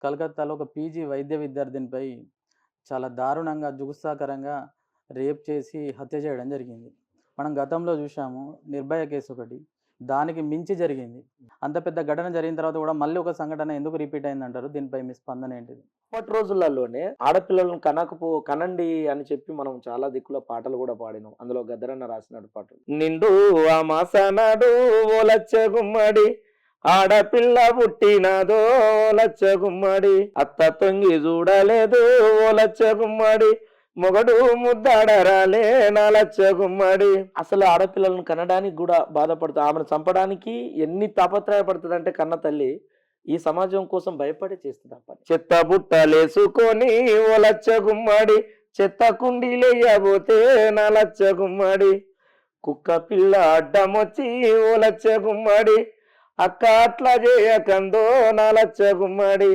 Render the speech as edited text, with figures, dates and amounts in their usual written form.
కలకత్తాలో ఒక పీజీ వైద్య విద్యార్థినిపై చాలా దారుణంగా, జుగుప్సాకరంగా రేప్ చేసి హత్య చేయడం జరిగింది. మనం గతంలో చూశాము 'నిర్భయ' కేసు ఒకటి. దానికి మించి జరిగింది. అంత పెద్ద ఘటన జరిగిన తర్వాత కూడా మళ్ళీ ఒక సంఘటన ఎందుకు రిపీట్ అయిందంటారు? దీనిపై మీ స్పందన ఏంటిది? అప్పటి రోజులలోనే ఆడపిల్లలను కనండి అని చెప్పి మనం చాలా దిక్కుల పాటలు కూడా పాడినాం. అందులో గద్దరన్న రాసినాడు పాటలు. నిండు అమాసనాడు ఓ లచ్చ గుమ్మడి, ఆడపిల్ల పుట్టినాదో ఓ లచ్చ గుమ్మడి, అత్త తొంగి చూడలేదు ఓ లచ్చ గుమ్మడి, మొగడు ముద్దాడరాలే నా లచ్చ గుమ్మడి. అసలు ఆడపిల్లలను కనడానికి కూడా బాధపడుతుంది. ఆమెను చంపడానికి ఎన్ని తాపత్రయపడుతుంది అంటే కన్న తల్లి ఈ సమాజం కోసం భయపడి చేస్తుంది ఆ పని. చెత్త బుట్టలేసుకొని ఓ లచ్చ గుమ్మడి, చెత్త కుండీలేయబోతే నా లచ్చ గుమ్మడి, కుక్క పిల్ల అడ్డమొచ్చి ఓ లచ్చ గుమ్మడి, అక్క అట్లా చేయకందో నా లచ్చ గుమ్మడి.